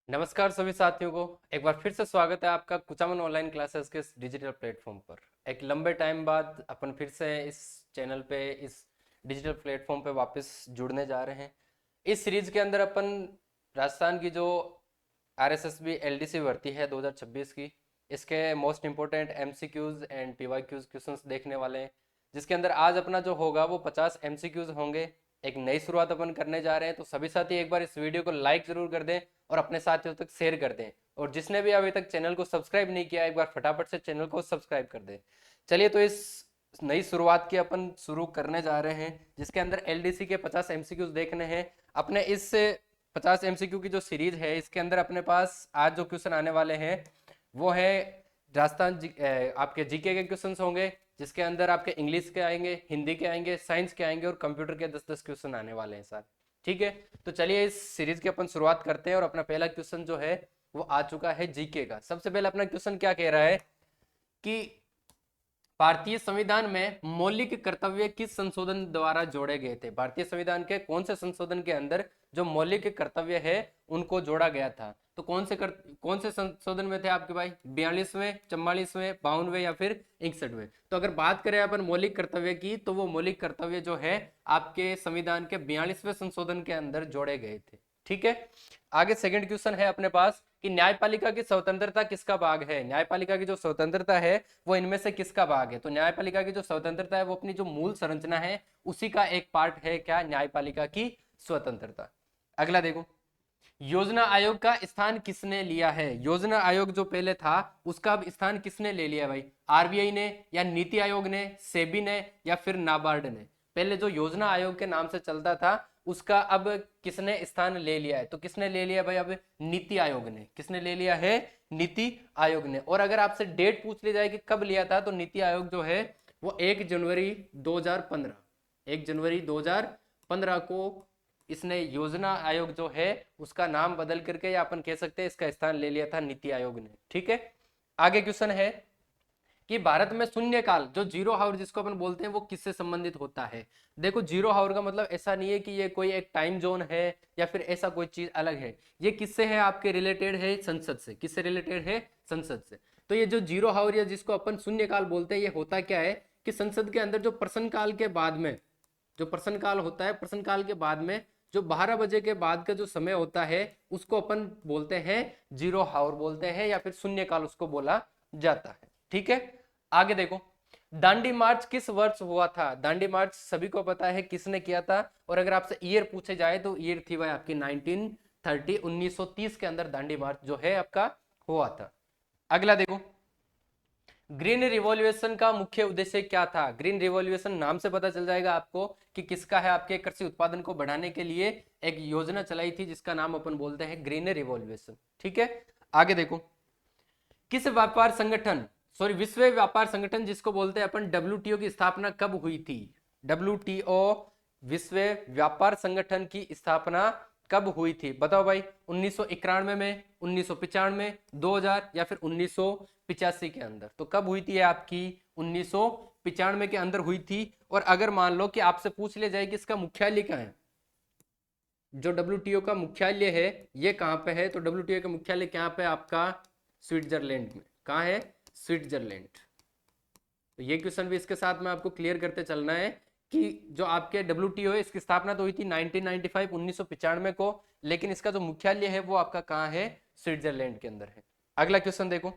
नमस्कार सभी साथियों को एक बार फिर से स्वागत है आपका कुचामन ऑनलाइन क्लासेस के इस डिजिटल प्लेटफॉर्म पर। एक लंबे टाइम बाद अपन फिर से इस चैनल पे इस डिजिटल प्लेटफॉर्म पे वापस जुड़ने जा रहे हैं। इस सीरीज के अंदर अपन राजस्थान की जो आरएसएसबी एलडीसी भर्ती है 2026 की, इसके most important MCQs and PYQs questions देखने वाले हैं, जिसके अंदर आज अपना जो होगा वो 50 एमसीक्यूज होंगे। एक नई शुरुआत अपन करने जा रहे हैं, तो सभी साथी एक बार इस वीडियो को लाइक जरूर कर दें और अपने साथियों तक शेयर कर दें। और जिसने भी अभी तक चैनल को सब्सक्राइब नहीं किया, एक बार फटाफट से चैनल को सब्सक्राइब कर दें। चलिए, तो इस नई शुरुआत की अपन शुरू करने जा रहे हैं, जिसके अंदर एलडीसी के 50 एमसीक्यूज देखने हैं। अपने इस 50 एमसीक्यू की जो सीरीज है, इसके अंदर अपने पास आज जो क्वेश्चन आने वाले हैं वो है आपके जीके के क्वेश्चन होंगे, जिसके अंदर आपके इंग्लिश के आएंगे, हिंदी के आएंगे, साइंस के आएंगे और कंप्यूटर के 10-10 क्वेश्चन आने वाले हैं सर। ठीक है, तो चलिए इस सीरीज की अपन शुरुआत करते हैं। और अपना पहला क्वेश्चन जो है वो आ चुका है जीके का। सबसे पहले अपना क्वेश्चन क्या कह रहा है कि भारतीय संविधान में मौलिक कर्तव्य किस संशोधन द्वारा जोड़े गए थे। भारतीय संविधान के कौन से संशोधन के अंदर जो मौलिक कर्तव्य है उनको जोड़ा गया था। तो कौन से संशोधन में थे आपके भाई? 42वें, 44वें, 52वें या फिर 61वें? तो अगर बात करें अपन मौलिक कर्तव्य की, तो वो मौलिक कर्तव्य जो है आपके संविधान के 42वें संशोधन के अंदर जोड़े गए थे। ठीक है, आगे सेकंड क्वेश्चन है अपने पास कि न्यायपालिका की स्वतंत्रता किसका भाग है। न्यायपालिका की जो स्वतंत्रता है वो इनमें से किसका भाग है? तो न्यायपालिका की जो स्वतंत्रता है वो अपनी जो मूल संरचना है उसी का एक पार्ट है। क्या? न्यायपालिका की स्वतंत्रता। अगला देखो, योजना आयोग का स्थान किसने लिया है? योजना आयोग जो पहले था उसका अब स्थान किसने ले लिया भाई? आरबीआई ने, या नीति आयोग ने, सेबी ने, या फिर नाबार्ड ने? पहले जो योजना आयोग के नाम से चलता था उसका अब किसने स्थान ले लिया है? तो किसने ले लिया भाई? अब नीति आयोग ने। किसने ले लिया है? नीति आयोग ने। और अगर आपसे डेट पूछ ली जाए कि कब लिया था, तो नीति आयोग जो है वो 1 जनवरी 2015, 1 जनवरी 2015 को इसने योजना आयोग जो है उसका नाम बदल करके, या अपन कह सकते हैं इसका स्थान ले लिया था नीति आयोग ने। ठीक है, आगे क्वेश्चन है कि भारत में शून्यकाल, जो जीरो हावर जिसको अपन बोलते हैं, वो किससे संबंधित होता है? देखो, जीरो हावर का मतलब ऐसा नहीं है कि ये कोई एक टाइम जोन है या फिर ऐसा कोई चीज अलग है। ये किससे है? आपके रिलेटेड है संसद से। किससे रिलेटेड है? संसद से। तो ये जो जीरो हावर या जिसको अपन शून्यकाल बोलते हैं, ये होता क्या है कि संसद के अंदर जो प्रश्नकाल के बाद में, जो प्रश्नकाल होता है, प्रश्नकाल के बाद में जो 12 बजे के बाद का जो समय होता है उसको अपन बोलते हैं जीरो हावर बोलते हैं, या फिर शून्यकाल उसको बोला जाता है। ठीक है, आगे देखो, दांडी मार्च किस वर्ष हुआ था? दांडी मार्च सभी को पता है किसने किया था। और अगर आपसे ईयर पूछे जाए तो ईयर थी भाई आपकी 1930, 1930 के अंदर दांडी मार्च जो है आपका हुआ था। अगला देखो, ग्रीन रिवॉल्यूशन का मुख्य उद्देश्य क्या था? ग्रीन रिवॉल्यूशन नाम से पता चल जाएगा आपको कि किसका है। आपके कृषि उत्पादन को बढ़ाने के लिए एक योजना चलाई थी जिसका नाम अपन बोलते हैं ग्रीन रिवॉल्यूशन। ठीक है, आगे देखो, किस व्यापार संगठन, सॉरी विश्व व्यापार संगठन जिसको बोलते हैं अपन, डब्ल्यूटीओ की स्थापना कब हुई थी? डब्ल्यूटीओ विश्व व्यापार संगठन की स्थापना कब हुई थी? बताओ भाई, 1991 में, 1995, 2000 या फिर 1985 के अंदर? तो कब हुई थी ये आपकी? 1995 के अंदर हुई थी। और अगर मान लो कि आपसे पूछ लिया जाए कि इसका मुख्यालय कहाँ है, जो डब्ल्यूटीओ का मुख्यालय है ये कहाँ पे है? तो डब्ल्यूटीओ का मुख्यालय कहाँ पे आपका? स्विट्जरलैंड में। कहाँ है? स्विट्जरलैंड। तो ये क्वेश्चन भी इसके साथ में आपको क्लियर करते चलना है कि जो आपके डब्ल्यूटीओ है इसकी स्थापना तो हुई थी 1995, 1995 को, लेकिन इसका जो मुख्यालय है वो आपका कहाँ है? स्विट्जरलैंड के अंदर है। अगला क्वेश्चन देखो,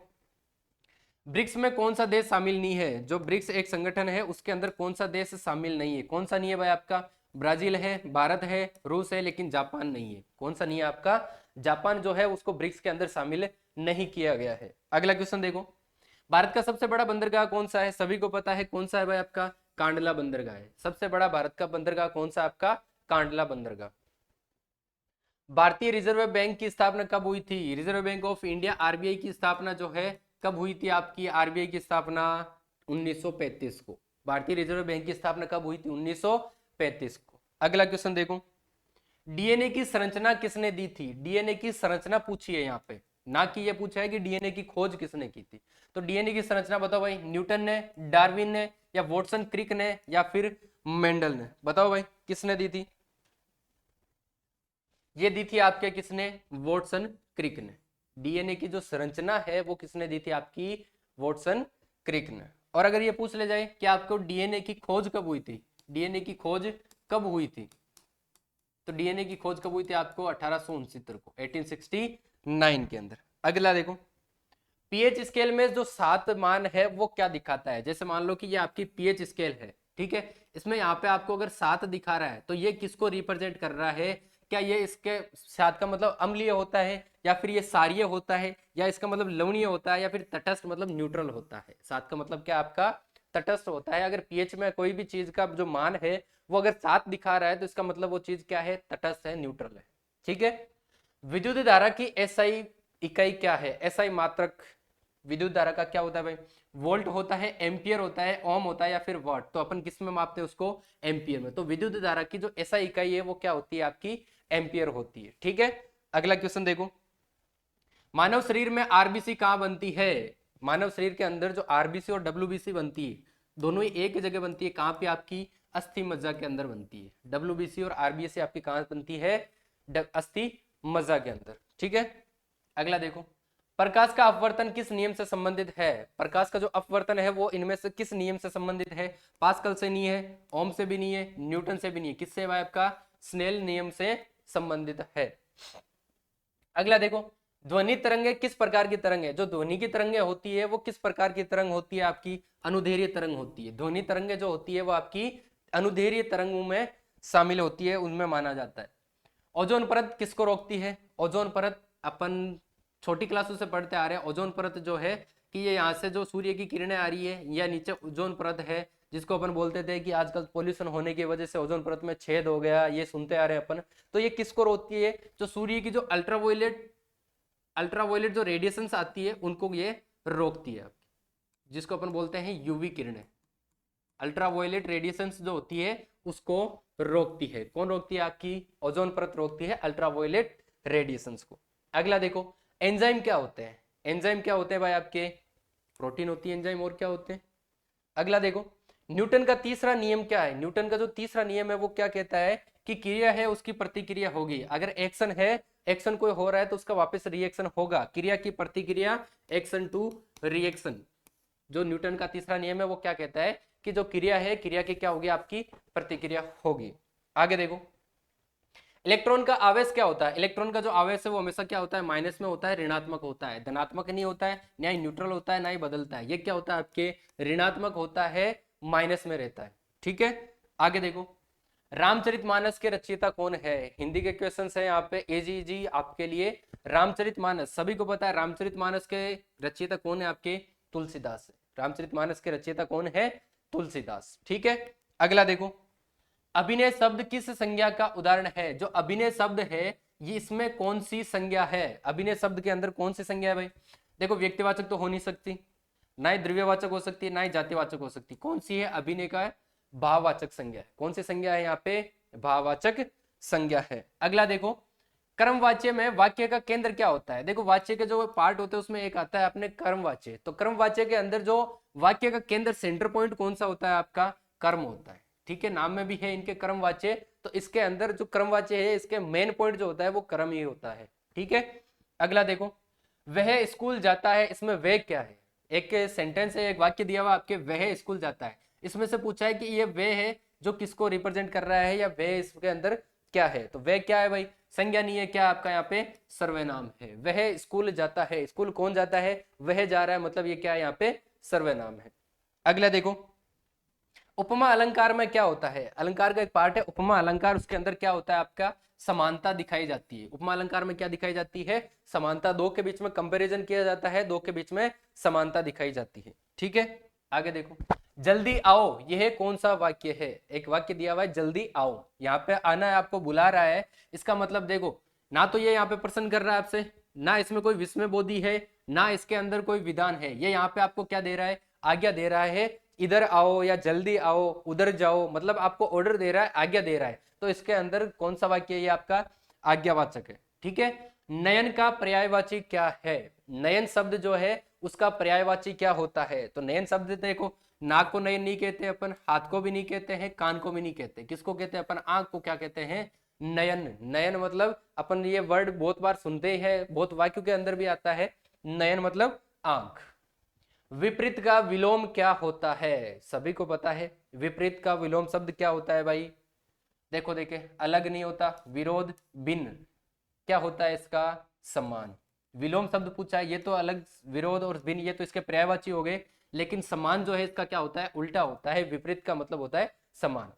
ब्रिक्स में कौन सा देश शामिल नहीं है? जो ब्रिक्स एक संगठन है उसके अंदर कौन सा देश शामिल नहीं है? कौन सा नहीं है भाई आपका? ब्राजील है, भारत है, रूस है, लेकिन जापान नहीं है। कौन सा नहीं है आपका? जापान जो है उसको ब्रिक्स के अंदर शामिल नहीं किया गया है। अगला क्वेश्चन देखो, भारत का सबसे बड़ा बंदरगाह कौन सा है? सभी को पता है कौन सा है भाई आपका? कांडला बंदरगाह है। सबसे बड़ा भारत का बंदरगाह कौन सा आपका? कांडला बंदरगाह। भारतीय रिजर्व बैंक की स्थापना कब हुई थी? Reserve bank of India RBI की स्थापना जो है कब हुई थी आपकी? आरबीआई की स्थापना 1935 को। भारतीय रिजर्व बैंक की स्थापना कब हुई थी? 1935 को। अगला क्वेश्चन देखो, डीएनए की संरचना किसने दी थी? डीएनए की संरचना पूछी है यहाँ पे, ना कि ये पूछा है कि डीएनए की खोज किसने की थी। तो डीएनए की संरचना बताओ भाई, न्यूटन ने, डार्विन ने, या वॉटसन क्रिक ने, या फिर मेंडल ने? बताओ भाई किसने दी थी? ये दी थी आपके किसने? वॉटसन क्रिक ने। डीएनए की जो संरचना है वो किसने दी थी? आपकी वॉटसन क्रिक ने। और अगर ये पूछ ले जाए कि आपको डीएनए की खोज कब हुई थी, डीएनए की खोज कब हुई थी, तो डीएनए की खोज कब हुई थी? आपको 1869 को, 1869 के अंदर। अगला देखो, पीएच स्केल में जो 7 मान है वो क्या दिखाता है? जैसे मान लो कि ये आपकी पीएच स्केल है, ठीक है, इसमें यहाँ पे आपको अगर 7 दिखा रहा है तो ये किसको रिप्रेजेंट कर रहा है? क्या ये इसके 7 का मतलब अम्लीय होता है, या फिर ये सारीय होता है, या इसका मतलब लवणीय होता है, या फिर तटस्थ मतलब न्यूट्रल होता है? 7 का मतलब क्या आपका तटस्थ होता है। अगर पीएच में कोई भी चीज का जो मान है वो अगर 7 दिखा रहा है तो इसका मतलब वो चीज क्या है? तटस्थ है, न्यूट्रल है। ठीक है। विद्युत धारा की एसआई इकाई क्या है? एसआई मात्रक विद्युत धारा का क्या होता है भाई? वोल्ट होता है, एम्पियर होता है, ओम होता है, या फिर वाट? तो अपन किस में मापते हैं उसको? एम्पियर में। तो विद्युत धारा की जो एसआई इकाई है वो क्या होती है? आपकी एम्पियर होती है। ठीक है। अगला क्वेश्चन देखो, मानव शरीर में आरबीसी कहां बनती है? मानव शरीर के अंदर जो आरबीसी और डब्ल्यूबीसी बनती है, दोनों ही एक जगह बनती है। कहां पे? आपकी अस्थि मज्जा के अंदर बनती है। डब्ल्यूबीसी और आरबीसी आपकी कहां बनती है? अस्थि मज्जा के अंदर। ठीक है। अगला देखो, प्रकाश का अपवर्तन किस नियम से संबंधित है? प्रकाश का जो अपवर्तन है वो इनमें से किस नियम से संबंधित है? पास्कल से नहीं है, ओम से भी नहीं है, न्यूटन से भी नहीं है। किससे है आपका? स्नेल नियम से संबंधित है। अगला देखो, ध्वनि तरंगे किस प्रकार की तरंग है? जो ध्वनि की तरंगे होती है वो किस प्रकार की तरंग होती है? आपकी अनुदैर्घ्य तरंग होती है। ध्वनि तरंगे जो होती है वो आपकी अनुदैर्घ्य तरंगों में शामिल होती है, उनमें माना जाता है। ओजोन परत किसको रोकती है? ओजोन परत अपन छोटी क्लासों से पढ़ते आ रहे हैं। ओजोन परत जो है कि ये यहाँ से जो सूर्य की किरणें आ रही है, या नीचे ओजोन परत है, जिसको अपन बोलते थे कि आजकल पोल्यूशन होने की वजह से ओजोन परत में छेद हो गया, ये सुनते आ रहे हैं अपन। तो ये किसको रोकती है? जो सूर्य की जो अल्ट्रावायलेट जो रेडिएशंस आती है उनको ये रोकती है, जिसको अपन बोलते हैं यूवी किरणें। अल्ट्रावायलेट रेडिएशंस जो होती है उसको रोकती है। कौन रोकती है? आपकी ओजोन परत रोकती है अल्ट्रावायलेट रेडिएशंस को। अगला देखो, एंजाइम क्या होते हैं? एंजाइम क्या होते हैं भाई? आपके प्रोटीन होती है एंजाइम, और क्या होते हैं? अगला देखो, न्यूटन का तीसरा नियम क्या है? न्यूटन का जो तीसरा नियम है वो क्या कहता है? कि क्रिया है उसकी प्रतिक्रिया होगी। अगर एक्शन है, एक्शन कोई हो रहा है तो उसका वापस रिएक्शन होगा। क्रिया की प्रतिक्रिया, एक्शन टू रिएक्शन। जो न्यूटन का तीसरा नियम है वो क्या कहता है? कि जो क्रिया है, क्रिया की क्या होगी? आपकी प्रतिक्रिया होगी। आगे देखो, इलेक्ट्रॉन का आवेश क्या होता है? इलेक्ट्रॉन का जो आवेश है वो हमेशा क्या होता है? माइनस में होता है, ऋणात्मक होता है। धनात्मक नहीं होता है, ना ही न्यूट्रल होता है, ना ही बदलता है। ये क्या होता है? आपके ऋणात्मक होता है, माइनस में रहता है। ठीक है। आगे देखो, रामचरितमानस के रचयिता कौन है? हिंदी के क्वेश्चन है यहाँ पे एजी जी आपके लिए। रामचरितमानस सभी को पता है, रामचरितमानस के रचयिता कौन है? आपके तुलसीदास। रामचरितमानस के रचयिता कौन है? तुलसीदास। ठीक है। अगला देखो, अभिनय शब्द किस संज्ञा का उदाहरण है? जो अभिनय शब्द है ये इसमें कौन सी संज्ञा है? अभिनय शब्द के अंदर कौन सी संज्ञा है भाई? देखो, व्यक्तिवाचक तो हो नहीं सकती, ना ही द्रव्यवाचक हो सकती है, ना ही जातिवाचक हो सकती। कौन सी है? अभिनय का भाववाचक संज्ञा है। कौन सी संज्ञा है यहाँ पे? भाववाचक संज्ञा है। अगला देखो, कर्मवाच्य में वाक्य का केंद्र क्या होता है? देखो, वाच्य के जो पार्ट होते हैं उसमें एक आता है अपने कर्मवाच्य। तो कर्मवाच्य के अंदर जो वाक्य का केंद्र, सेंटर पॉइंट कौन सा होता है? आपका कर्म होता है। ठीक है, नाम में भी है इनके कर्मवाच्य। तो इसके अंदर जो कर्मवाच्य है इसके मेन पॉइंट जो होता है वो कर्म ही होता है। ठीक है। अगला देखो, वह स्कूल जाता है, इसमें वह क्या है? एक सेंटेंस है, एक वाक्य दिया हुआ आपके, वह स्कूल जाता है। इसमें से पूछा है कि ये वह है जो किसको रिप्रेजेंट कर रहा है, या वह इसके अंदर क्या है? तो वह क्या है भाई? संज्ञा नहीं है, क्या आपका यहाँ पे? सर्वनाम है। वह स्कूल जाता है, स्कूल कौन जाता है? वह जा रहा है, मतलब ये क्या है? यहाँ पे सर्वनाम है। अगला देखो, उपमा अलंकार में क्या होता है? अलंकार का एक पार्ट है उपमा अलंकार, उसके अंदर क्या होता है? आपका समानता दिखाई जाती है। उपमा अलंकार में क्या दिखाई जाती है? समानता। दो के बीच में कंपैरिजन किया जाता है, दो के बीच में समानता दिखाई जाती है। ठीक है। आगे देखो, जल्दी आओ, यह कौन सा वाक्य है? एक वाक्य दिया हुआ है, जल्दी आओ। यहाँ पे आना है, आपको बुला रहा है। इसका मतलब देखो, ना तो ये यहाँ पे प्रश्न कर रहा है आपसे, ना इसमें कोई विस्मय बोधी है, ना इसके अंदर कोई विधान है। ये यहाँ पे आपको क्या दे रहा है? आज्ञा दे रहा है, इधर आओ या जल्दी आओ, उधर जाओ, मतलब आपको ऑर्डर दे रहा है, आज्ञा दे रहा है। तो इसके अंदर कौन सा वाक्य है? ये आपका आज्ञावाचक है। ठीक है। नयन का पर्यायवाची क्या है? नयन शब्द जो है उसका पर्यायवाची क्या होता है? तो नयन शब्द देखो, नाक को नयन नहीं कहते अपन, हाथ को भी नहीं कहते हैं, कान को भी नहीं कहते। किसको कहते हैं अपन? आंख को क्या कहते हैं? नयन, नयन मतलब अपन ये वर्ड बहुत बार सुनते ही है, बहुत वाक्यों के अंदर भी आता है। नयन मतलब आंख। विपरीत का विलोम क्या होता है, सभी को पता है। विपरीत का विलोम शब्द क्या होता है भाई? देखो देखिए, अलग नहीं होता, विरोध, भिन्न। क्या होता है इसका? समान। विलोम शब्द पूछा है, ये तो अलग, विरोध और भिन्न ये तो इसके पर्यायवाची हो गए, लेकिन समान जो है इसका क्या होता है? उल्टा होता है। विपरीत का मतलब होता है समान।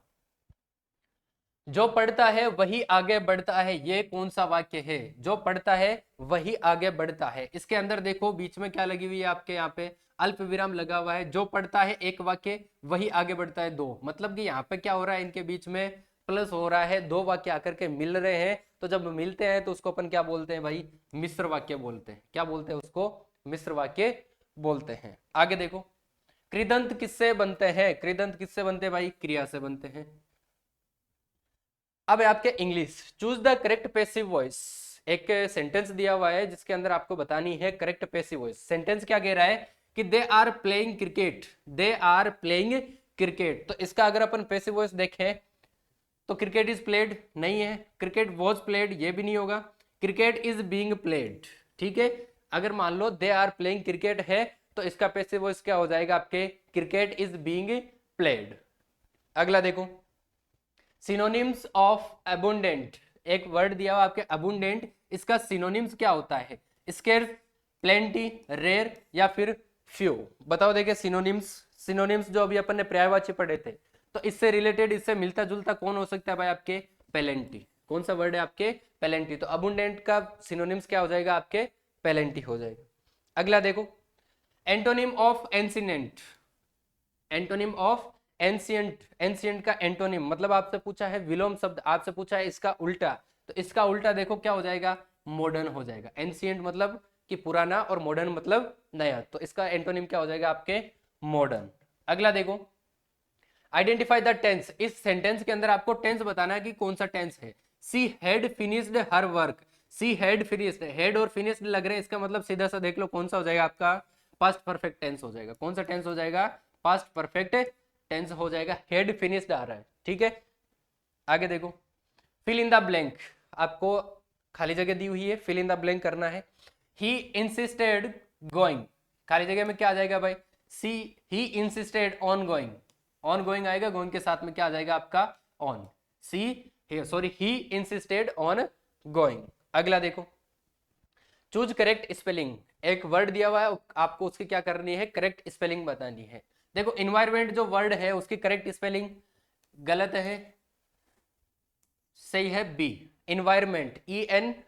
जो पढ़ता है वही आगे बढ़ता है, ये कौन सा वाक्य है? जो पढ़ता है वही आगे बढ़ता है। इसके अंदर देखो बीच में क्या लगी हुई है आपके, यहाँ पे अल्प विराम लगा हुआ है। जो पढ़ता है एक वाक्य, वही आगे बढ़ता है दो, मतलब कि यहाँ पे क्या हो रहा है, इनके बीच में प्लस हो रहा है, दो वाक्य आकर के मिल रहे हैं। तो जब मिलते हैं तो उसको अपन क्या बोलते हैं भाई? मिश्र वाक्य बोलते हैं। क्या बोलते हैं उसको? मिश्र वाक्य बोलते हैं। आगे देखो, कृदंत किससे बनते हैं? कृदंत किससे बनते हैं भाई? क्रिया से बनते हैं। अब है आपके English, choose the correct passive voice. एक सेंटेंस दिया हुआ है जिसके अंदर आपको बतानी है करेक्ट पैसिव वॉइस। सेंटेंस क्या कह रहा है कि they are playing cricket, they are playing cricket. तो इसका अगर अपन पैसिव वॉइस देखें तो क्रिकेट इज प्लेड नहीं है, क्रिकेट वॉज प्लेड ये भी नहीं होगा, क्रिकेट इज बीइंग प्लेड। ठीक है, अगर मान लो दे आर प्लेइंग क्रिकेट है तो इसका पैसिव वॉइस क्या हो जाएगा आपके? Cricket is being played. अगला देखो, सिनोनिम्स ऑफ अबुंडेंट। एक वर्ड दिया हुआ आपके अबुंडेंट, इसका सिनोनिम्स क्या होता है? स्केर्स, प्लेंटी, रेयर या फिर फ्यू। बताओ देखिए सिनोनिम्स। सिनोनिम्स जो अभी अपन ने पर्यायवाची पढ़े थे, तो इससे रिलेटेड, इससे मिलता जुलता कौन हो सकता है भाई आपके? पेलेंटी। कौन सा वर्ड है आपके? पेलेंटी। तो अबुंडेंट का सिनोनिम्स क्या हो जाएगा आपके? पेलेंटी हो जाएगा। अगला देखो, antonym of ancient. Antonym of ancient. Ancient का एंटोनिम मतलब आपसे पूछा है विलोम शब्द, आपसे पूछा है इसका उल्टा, तो इसका उल्टा देखो क्या हो जाएगा? मॉडर्न हो जाएगा। एंशियंट मतलब कि पुराना और मॉडर्न मतलब नया, तो इसका एंटोनिम क्या हो जाएगा आपके? मॉडर्न। अगला देखो, आइडेंटिफाई द टेंस। इस सेंटेंस के अंदर आपको टेंस बताना है कि कौन सा टेंस है। She had finished her work. She had finished, head और फिनिश्ड लग रहे हैं, इसका मतलब सीधा सा देख लो कौन सा हो जाएगा आपका? पास्ट परफेक्ट टेंस हो जाएगा। कौन सा टेंस हो जाएगा? पास्ट परफेक्ट टेंस हो जाएगा। हेड फिनिश्ड आ रहा है, ठीक है। आगे देखो, फिल इन द ब्लैंक। आपको खाली जगह दी हुई है, फिल इन द ब्लैंक करना है। ही इंसिस्टेड गोइंग, खाली जगह में क्या आ जाएगा भाई? C, he insisted on going. On going आएगा, गोइंग के साथ में क्या आ जाएगा आपका? On. C, sorry, he insisted on going. अगला देखो, चूज करेक्ट स्पेलिंग। एक वर्ड दिया हुआ है, आपको उसकी क्या करनी है? करेक्ट स्पेलिंग बतानी है। देखो इन्वायरमेंट जो वर्ड है उसकी करेक्ट स्पेलिंग गलत है, सही है बी। Environment, ENVIRONMENT।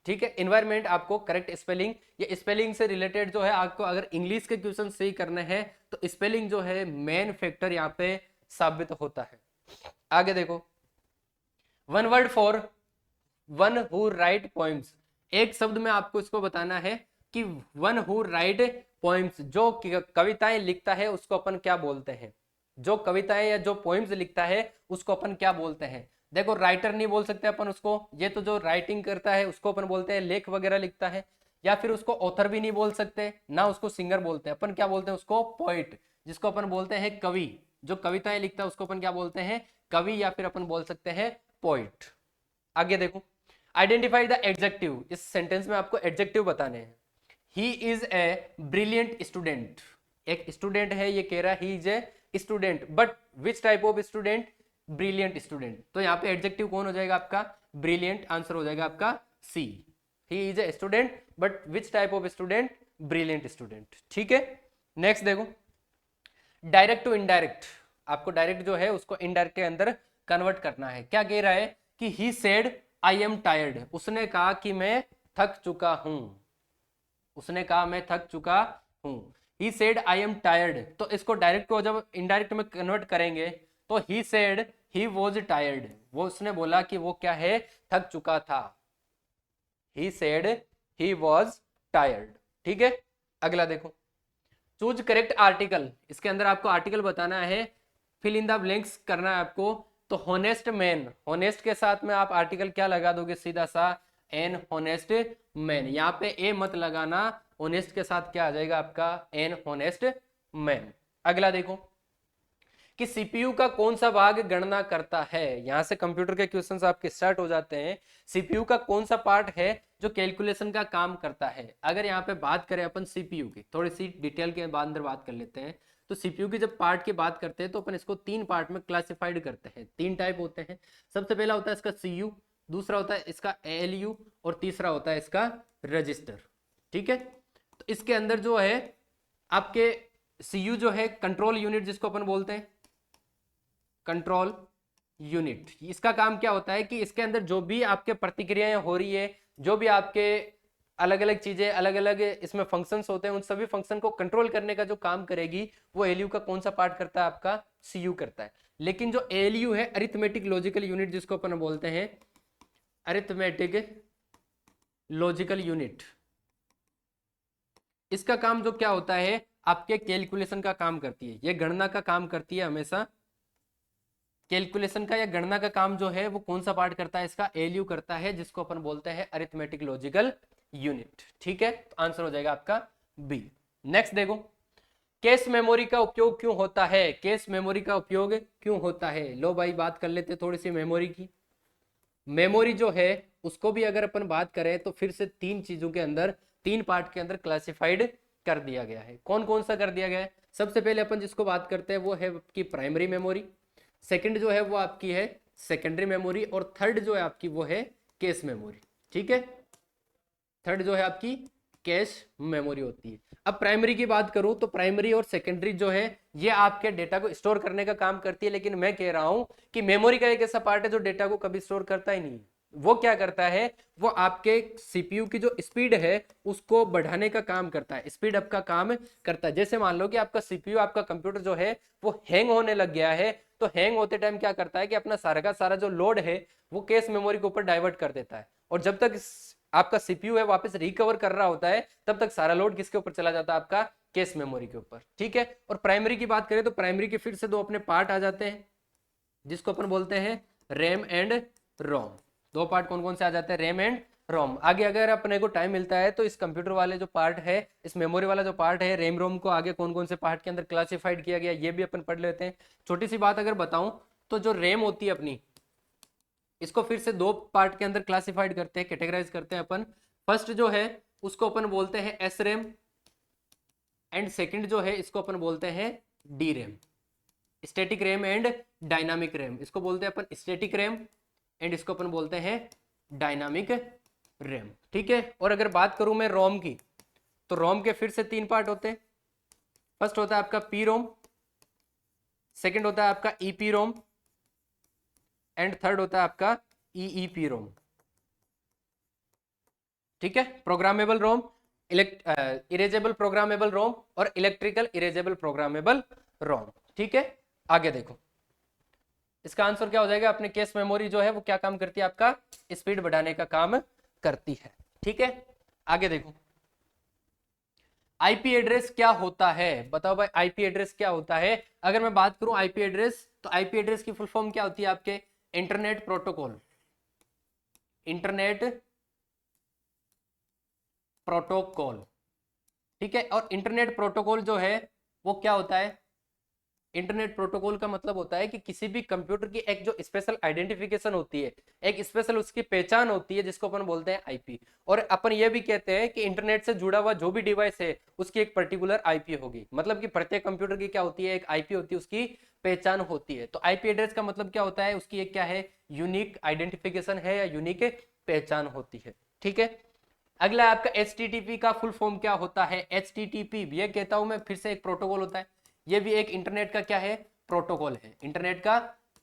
ठीक है, इन्वायरमेंट आपको करेक्ट स्पेलिंग। ये स्पेलिंग से रिलेटेड जो है आपको अगर इंग्लिश के क्वेश्चन सही करने हैं तो स्पेलिंग जो है मेन फैक्टर यहाँ पे साबित होता है। आगे देखो, one word for one who right poems. एक शब्द में आपको इसको बताना है कि वन हु राइट पोइम्स, जो कविताएं लिखता है उसको अपन क्या बोलते हैं? जो कविताएं या जो पोइम्स लिखता है उसको अपन क्या बोलते हैं? देखो राइटर नहीं बोल सकते अपन उसको, ये तो जो राइटिंग करता है उसको अपन बोलते हैं, लेख वगैरह लिखता है। या फिर उसको ऑथर भी नहीं बोल सकते, ना उसको सिंगर बोलते हैं, अपन क्या बोलते हैं उसको? पोइट, जिसको अपन बोलते हैं कवि। जो कविताएं लिखता है उसको अपन क्या बोलते हैं? कवि, या फिर अपन बोल सकते हैं पोइट। आगे देखो, आइडेंटिफाई द एडजेक्टिव। इस सेंटेंस में आपको एडजेक्टिव बताने हैं। ही इज ए ब्रिलियंट स्टूडेंट। एक स्टूडेंट है, ये कह रहा है ही is a student, but which type of student? Brilliant student. तो यहाँ पे एडजेक्टिव कौन हो जाएगा आपका? ब्रिलियंट। आंसर हो जाएगा आपका C. He is a student but which type of student? Brilliant student. ठीक है, नेक्स्ट देखो, डायरेक्ट टू इनडायरेक्ट। आपको डायरेक्ट जो है उसको इनडायरेक्ट के अंदर कन्वर्ट करना है। क्या कह रहा है कि he said I am tired. उसने कहा कि मैं थक चुका हूं। उसने कहा मैं थक चुका हूं। He said I am tired. तो इसको डायरेक्ट को जब इनडायरेक्ट में कन्वर्ट करेंगे तो he said he was tired. वो उसने बोला कि वो क्या है? थक चुका था। He said he was tired. ठीक है, अगला देखो, चूज करेक्ट आर्टिकल। इसके अंदर आपको आर्टिकल बताना है, फिल इन द ब्लैंक्स करना है आपको। तो होनेस्ट मैन, होनेस्ट के साथ में आप आर्टिकल क्या लगा दोगे? सीधा सा एन होनेस्ट मैन। यहाँ पे ए मत लगाना, होनेस्ट के साथ क्या आ जाएगा आपका? An honest man. अगला देखो, कि सीपीयू का कौन सा भाग गणना करता है। यहां से कंप्यूटर के क्वेश्चंस आपके स्टार्ट हो जाते हैं। सीपीयू का कौन सा पार्ट है जो कैलकुलेशन का काम करता है। अगर यहाँ पे बात करें अपन सीपीयू की, थोड़ी सी डिटेल के बाद अंदर बात कर लेते हैं। तो सीपीयू की जब पार्ट की बात करते हैं तो अपन इसको तीन पार्ट में क्लासिफाइड करते हैं। तीन टाइप होते हैं। सबसे पहला होता है इसका सीयू, दूसरा होता है इसका एएलयू और तीसरा होता है इसका रजिस्टर। ठीक है, तो इसके अंदर जो है आपके सीयू जो है कंट्रोल यूनिट जिसको अपन बोलते हैं, कंट्रोल यूनिट। इसका काम क्या होता है कि इसके अंदर जो भी आपके प्रतिक्रियाएं हो रही है, जो भी आपके अलग अलग चीजें, अलग अलग इसमें फंक्शंस होते हैं, उन सभी फंक्शन को कंट्रोल करने का जो काम करेगी वो एलयू का कौन सा पार्ट करता है, आपका सीयू करता है। लेकिन जो एलयू है, अरिथमेटिक लॉजिकल यूनिट जिसको अपन बोलते हैं, अरिथमेटिक लॉजिकल यूनिट, इसका काम जो क्या होता है, आपके कैलकुलेशन का काम करती है। ये गणना का काम करती है हमेशा। कैलकुलेशन का या गणना का काम जो है वो कौन सा पार्ट करता है, इसका एलयू करता है, जिसको अपन बोलते हैं अरिथमेटिक लॉजिकल यूनिट। ठीक है, तो आंसर हो जाएगा आपका बी। नेक्स्ट देखो, कैश मेमोरी का उपयोग क्यों होता है। कैश मेमोरी का उपयोग क्यों होता है। लो भाई, बात कर लेते थोड़ी सी मेमोरी की। मेमोरी जो है उसको भी अगर अपन बात करें तो फिर से तीन चीजों के अंदर, तीन पार्ट के अंदर क्लासिफाइड कर दिया गया है। कौन कौन सा कर दिया गया है। सबसे पहले अपन जिसको बात करते हैं वो है आपकी प्राइमरी मेमोरी, सेकंड जो है वो आपकी है सेकेंडरी मेमोरी, और थर्ड जो है आपकी वो है कैश मेमोरी। ठीक है, थर्ड जो है आपकी कैश मेमोरी होती है। अब प्राइमरी की बात करूं तो प्राइमरी और सेकेंडरी जो है ये आपके डेटा को स्टोर करने का काम करती है। लेकिन मैं कह रहा हूं कि मेमोरी का एक ऐसा पार्ट है जो डेटा को कभी स्टोर करता ही नहीं। वो क्या करता है, वो आपके सीपीयू की जो स्पीड है उसको बढ़ाने का काम करता है, स्पीड अप का काम करता है। जैसे मान लो कि आपका सीपीयू, आपका कंप्यूटर जो है वो हैंग होने लग गया है, तो हैंग होते टाइम क्या करता है कि अपना सारा का सारा जो लोड है वो कैश मेमोरी के ऊपर डाइवर्ट कर देता है। और जब तक आपका सीपीयू है वापस रिकवर कर रहा होता है, तब तक सारा लोड किसके ऊपर चला जाता है, आपका कैश मेमोरी के ऊपर। ठीक है, और प्राइमरी की बात करें तो प्राइमरी के फिर से दो अपने पार्ट आ जाते हैं जिसको अपन बोलते हैं रैम एंड रोम। दो पार्ट कौन कौन से आ जाते हैं, रैम एंड रोम। आगे अगर अपने को टाइम मिलता है तो इस कंप्यूटर वाले जो पार्ट है, इस मेमोरी वाला जो पार्ट है रैम रोम को आगे कौन कौन से पार्ट के अंदर क्लासिफाइड किया गया ये भी अपन पढ़ लेते हैं। छोटी सी बात अगर बताऊं तो जो रैम होती है अपनी, इसको फिर से दो पार्ट के अंदर क्लासिफाइड करते हैं, कैटेगराइज करते हैं अपन। फर्स्ट जो है उसको अपन बोलते हैं एस रैम, एंड सेकंड जो है इसको अपन बोलते हैं D RAM, static RAM and dynamic RAM. इसको बोलते हैं अपन स्टैटिक रैम एंड इसको अपन बोलते हैं डायनामिक रैम। ठीक है, और अगर बात करूं मैं रोम की, तो रोम के फिर से तीन पार्ट होते हैं। फर्स्ट होता है आपका पी रोम, सेकंड होता है आपका ईपी रोम, एंड थर्ड होता है आपका ईईपी रोम। ठीक है, प्रोग्रामेबल रोम, इरेजेबल प्रोग्रामेबल रोम और इलेक्ट्रिकल इरेजेबल प्रोग्रामेबल रोम। ठीक है, आगे देखो इसका आंसर क्या हो जाएगा। अपने कैश मेमोरी जो है वो क्या काम करती है, आपका स्पीड बढ़ाने का काम करती है। ठीक है, आगे देखो आईपी एड्रेस क्या होता है। बताओ भाई आईपी एड्रेस क्या होता है। अगर मैं बात करूं आईपी एड्रेस, तो आईपी एड्रेस की फुल फॉर्म क्या होती है आपके, इंटरनेट प्रोटोकॉल, इंटरनेट प्रोटोकॉल। ठीक है, और इंटरनेट प्रोटोकॉल जो है वो क्या होता है, इंटरनेट प्रोटोकॉल का मतलब होता है कि किसी भी कंप्यूटर की एक जो स्पेशल आइडेंटिफिकेशन होती है, एक स्पेशल उसकी पहचान होती है जिसको अपन बोलते हैं आईपी। और अपन ये भी कहते हैं कि इंटरनेट से जुड़ा हुआ जो भी डिवाइस है उसकी एक पर्टिकुलर आईपी होगी। मतलब कि प्रत्येक कंप्यूटर की क्या होती है, एक आईपी होती है, उसकी पहचान होती है। तो आईपी एड्रेस का मतलब क्या होता है, उसकी एक क्या है, यूनिक आइडेंटिफिकेशन है या यूनिक पहचान होती है। ठीक है, अगला आपका HTTP का फुल फॉर्म क्या होता है। HTTP ये कहता हूं मैं फिर से एक प्रोटोकॉल होता है, ये भी एक इंटरनेट का क्या है, प्रोटोकॉल है, इंटरनेट का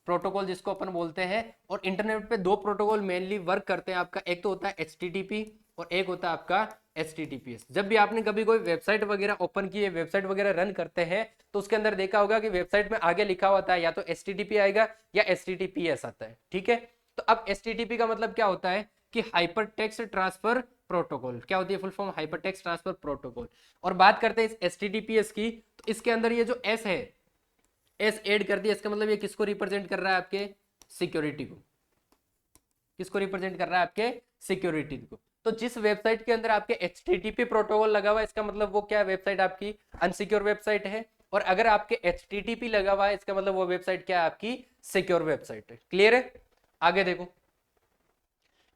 प्रोटोकॉल जिसको अपन बोलते हैं। और इंटरनेट पे दो प्रोटोकॉल मेनली वर्क करते हैं आपका, एक तो होता है HTTP और एक होता है आपका HTTPS। जब भी आपने कभी कोई वेबसाइट वगैरह ओपन की है, वेबसाइट वगैरह रन करते हैं, तो उसके अंदर देखा होगा कि वेबसाइट में आगे लिखा होता है या तो HTTP आएगा या HTTPS आता है। ठीक है, तो अब HTTP का मतलब क्या होता है कि हाइपर टेक्स्ट ट्रांसफर प्रोटोकॉल। क्या होती है full form, hyper text transfer protocol. और बात करते हैं इस HTTPS की, तो इसके अंदर ये जो S है, S ऐड कर दिया, इसका मतलब ये किसको रिप्रेजेंट कर रहा है, आपके सिक्योरिटी को। किसको रिप्रेजेंट कर रहा है, आपके सिक्योरिटी को। तो जिस वेबसाइट के अंदर आपके HTTP प्रोटोकॉल लगा हुआ है, इसका मतलब वो क्या वेबसाइट आपकी अनसिक्योर वेबसाइट है। और अगर आपके HTTP लगा हुआ है इसका मतलब वो वेबसाइट क्या है, आपकी सिक्योर वेबसाइट है। क्लियर है? आगे देखो,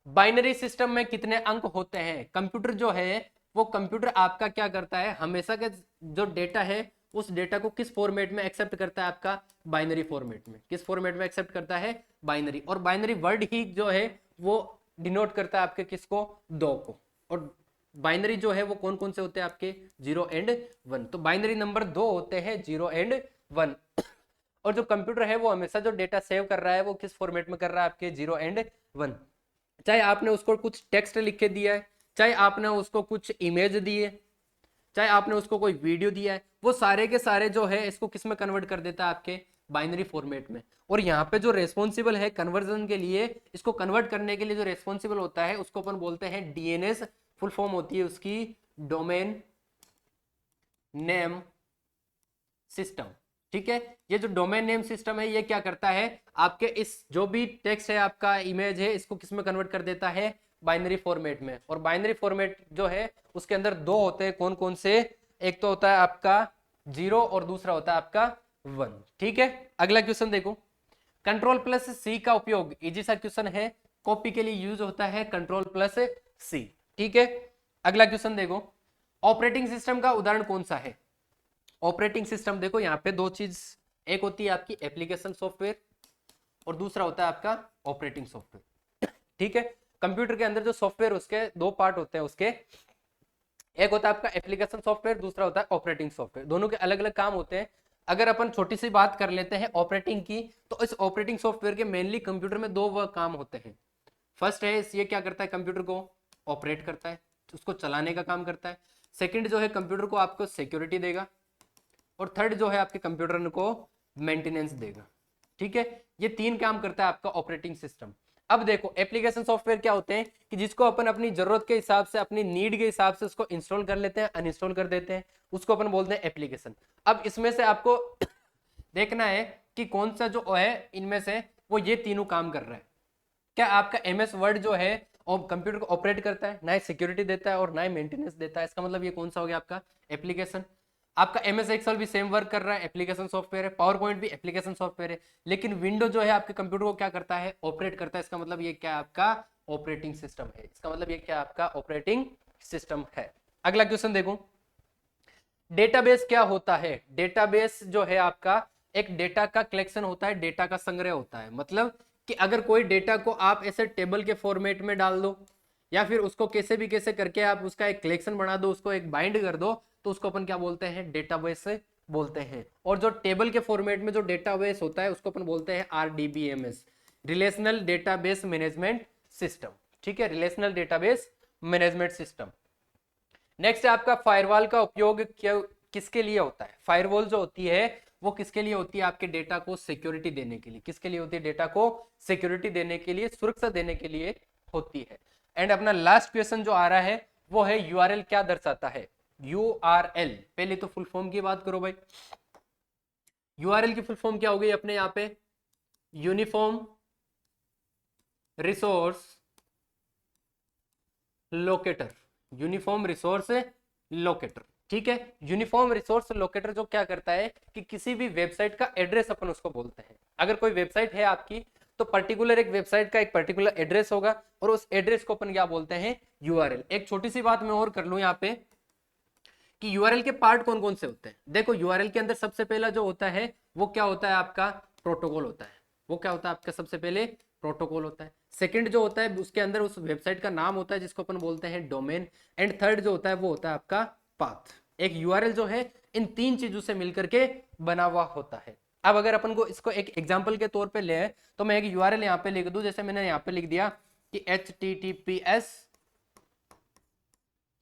बाइनरी सिस्टम में कितने अंक होते हैं? कंप्यूटर जो है वो कंप्यूटर आपका क्या करता है, हमेशा के जो डेटा है उस डेटा को किस फॉर्मेट में एक्सेप्ट करता है, आपका बाइनरी फॉर्मेट में। किस फॉर्मेट में एक्सेप्ट करता है? बाइनरी। और बाइनरी वर्ड ही जो है वो डिनोट करता है आपके किसको, 2 को। और बाइनरी जो है वो कौन कौन से होते हैं आपके, 0 एंड 1। तो बाइनरी नंबर 2 होते हैं 0 एंड 1। और जो कंप्यूटर है वो हमेशा जो डेटा सेव कर रहा है वो किस फॉर्मेट में कर रहा है, आपके 0 एंड 1। चाहे आपने उसको कुछ टेक्स्ट लिख के दिया है, चाहे आपने उसको कुछ इमेज दी है, चाहे आपने उसको कोई वीडियो दिया है, वो सारे के सारे जो है इसको किस में कन्वर्ट कर देता है, आपके बाइनरी फॉर्मेट में। और यहाँ पे जो रेस्पॉन्सिबल है कन्वर्जन के लिए, इसको कन्वर्ट करने के लिए जो रेस्पॉन्सिबल होता है उसको अपन बोलते हैं DNS। फुल फॉर्म होती है उसकी डोमेन नेम सिस्टम। ठीक है, ये जो डोमेन नेम सिस्टम है ये क्या करता है, आपके इस जो भी टेक्स्ट है, आपका इमेज है, इसको किस में कन्वर्ट कर देता है, बाइनरी फॉर्मेट में। और बाइनरी फॉर्मेट जो है उसके अंदर 2 होते हैं, कौन कौन से, एक तो होता है आपका 0 और दूसरा होता है आपका 1। ठीक है, अगला क्वेश्चन देखो, Ctrl+C का उपयोग, इजी सा क्वेश्चन है, कॉपी के लिए यूज होता है Ctrl+C। ठीक है, अगला क्वेश्चन देखो, ऑपरेटिंग सिस्टम का उदाहरण कौन सा है? ऑपरेटिंग सिस्टम देखो यहाँ पे 2 चीज, एक होती है आपकी एप्लीकेशन सॉफ्टवेयर और दूसरा होता है आपका ऑपरेटिंग सॉफ्टवेयर। ठीक है, कंप्यूटर के अंदर जो सॉफ्टवेयर उसके 2 पार्ट होते हैं उसके, एक होता है आपका एप्लीकेशन सॉफ्टवेयर, दूसरा होता है ऑपरेटिंग सॉफ्टवेयर। दोनों के अलग अलग काम होते हैं। अगर अपन छोटी सी बात कर लेते हैं ऑपरेटिंग की, तो इस ऑपरेटिंग सॉफ्टवेयर के मेनली कंप्यूटर में 2 काम होते हैं। फर्स्ट है, ये क्या करता है, कंप्यूटर को ऑपरेट करता है, उसको चलाने का काम करता है। सेकंड जो है, कंप्यूटर को आपको सिक्योरिटी देगा। और थर्ड जो है, आपके कंप्यूटर को मेंटेनेंस देगा। ठीक है, ये 3 काम करता है आपका ऑपरेटिंग सिस्टम। अब देखो, एप्लीकेशन सॉफ्टवेयर क्या होते हैं कि जिसको अपन अपनी जरूरत के हिसाब से, अपनी नीड के हिसाब से उसको इंस्टॉल कर लेते हैं, अनइंस्टॉल कर देते हैं, उसको अपन बोलते हैं एप्लीकेशन। अब इसमें से आपको देखना है कि कौन सा जो है इनमें से वो ये तीनों काम कर रहा है। क्या आपका MS वर्ड जो है और कंप्यूटर को ऑपरेट करता है, ना ही सिक्योरिटी देता है और ना ही मेंटेनेंस देता है, इसका मतलब ये कौन सा हो गया आपका एप्लीकेशन। आपका MS एक्सेल भी सेम वर्क कर रहा है, एप्लीकेशन सॉफ्टवेयर है। पावर पॉइंट भी एप्लीकेशन सॉफ्टवेयर है। लेकिन विंडो जो है आपके कंप्यूटर को क्या करता है, ऑपरेट करता है, इसका मतलब ये क्या आपका ऑपरेटिंग सिस्टम है। इसका मतलब ये क्या आपका ऑपरेटिंग सिस्टम है। अगला क्वेश्चन देखो, डेटाबेस क्या होता है? डेटाबेस जो है आपका एक डेटा का कलेक्शन होता है, डेटा का संग्रह होता है। मतलब कि अगर कोई डेटा को आप ऐसे टेबल के फॉर्मेट में डाल दो, या फिर उसको कैसे भी कैसे करके आप उसका एक कलेक्शन बना दो, उसको एक बाइंड कर दो, तो उसको अपन क्या बोलते हैं, डेटाबेस बोलते हैं। और जो टेबल के फॉर्मेट में जो डेटाबेस होता है उसको अपन बोलते हैं RDBMS, relational database management system. ठीक है, relational database management system. Next है आपका फायरवॉल का उपयोग किसके लिए होता है? फायरवॉल जो होती है वो किसके लिए होती है, आपके डेटा को सिक्योरिटी देने के लिए। किसके लिए होती है? डेटा को सिक्योरिटी देने के लिए, सुरक्षा देने के लिए होती है। एंड अपना लास्ट क्वेश्चन जो आ रहा है वो है URL क्या दर्शाता है? URL, पहले तो फुल फॉर्म की बात करो भाई। URL की फुल फॉर्म क्या हो गई अपने यहाँ पे? Uniform resource locator. Uniform resource locator. ठीक है, यूनिफॉर्म रिसोर्स लोकेटर जो क्या करता है कि किसी भी वेबसाइट का एड्रेस अपन उसको बोलते हैं। अगर कोई वेबसाइट है आपकी तो पर्टिकुलर एक वेबसाइट का एक पर्टिकुलर एड्रेस होगा और उस एड्रेस को अपन क्या बोलते हैं? URL। एक छोटी सी बात मैं और कर लूं यहाँ पे कि URL के पार्ट कौन कौन से होते हैं। देखो, URL के अंदर सबसे पहला जो होता है वो क्या होता है, आपका प्रोटोकॉल होता है। वो क्या होता है आपका? सबसे पहले प्रोटोकॉल होता है। सेकंड जो होता है उसके अंदर उस वेबसाइट का नाम होता है जिसको अपन बोलते हैं डोमेन। एंड थर्ड जो होता है वो होता है आपका पाथ। एक URL जो है इन 3 चीजों से मिलकर के बना हुआ होता है। अब अगर अपन को इसको एक एग्जाम्पल के तौर पे ले, तो मैं एक URL यहाँ पे लिख दूं, जैसे मैंने यहाँ पे लिख दिया कि HTTPS,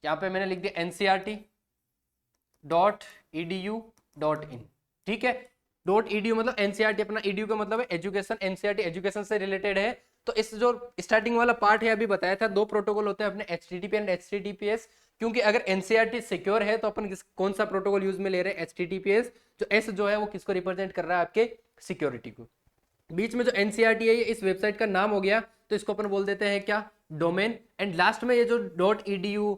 यहाँ पे मैंने लिख दिया NCERT.edu.in। ठीक है, .edu मतलब NCERT अपना edu का मतलब है एजुकेशन, NCERT एजुकेशन से रिलेटेड है। तो इस जो स्टार्टिंग वाला पार्ट है अभी बताया था, 2 प्रोटोकॉल होते हैं अपने HTTP एंड HTTPS। क्योंकि अगर NCERT सिक्योर है तो अपन कौन सा प्रोटोकॉल यूज में ले रहे हैं? HTTPS। जो S जो है वो किसको रिप्रेजेंट कर रहा है? आपके सिक्योरिटी को। बीच में जो NCERT है ये इस वेबसाइट का नाम हो गया, तो इसको अपन बोल देते हैं क्या? डोमेन। एंड लास्ट में ये जो .edu,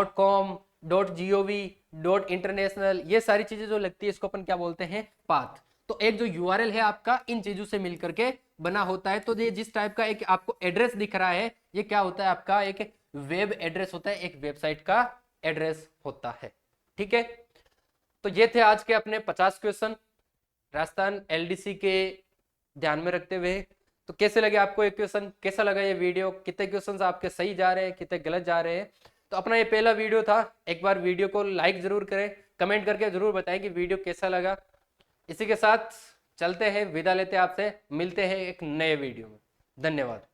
.com, .gov.international, ये सारी चीजें जो लगती है इसको अपन क्या बोलते हैं, पाथ। तो एक जो यूआरएल है आपका इन चीजों से मिलकर के बना होता है। तो ये जिस टाइप का एक आपको एड्रेस दिख रहा है, ये क्या होता है, आपका एक वेब एड्रेस होता है, एक वेबसाइट का एड्रेस होता है। ठीक है, तो ये थे आज के अपने 50 क्वेश्चन राजस्थान एलडीसी के ध्यान में रखते हुए। तो कैसे लगे आपको ये क्वेश्चन, कैसा लगा ये वीडियो, कितने क्वेश्चन आपके सही जा रहे हैं, कितने गलत जा रहे हैं। तो अपना ये पहला वीडियो था, एक बार वीडियो को लाइक जरूर करें, कमेंट करके जरूर बताएं कि वीडियो कैसा लगा। इसी के साथ चलते हैं, विदा लेते हैं आपसे, मिलते हैं एक नए वीडियो में। धन्यवाद।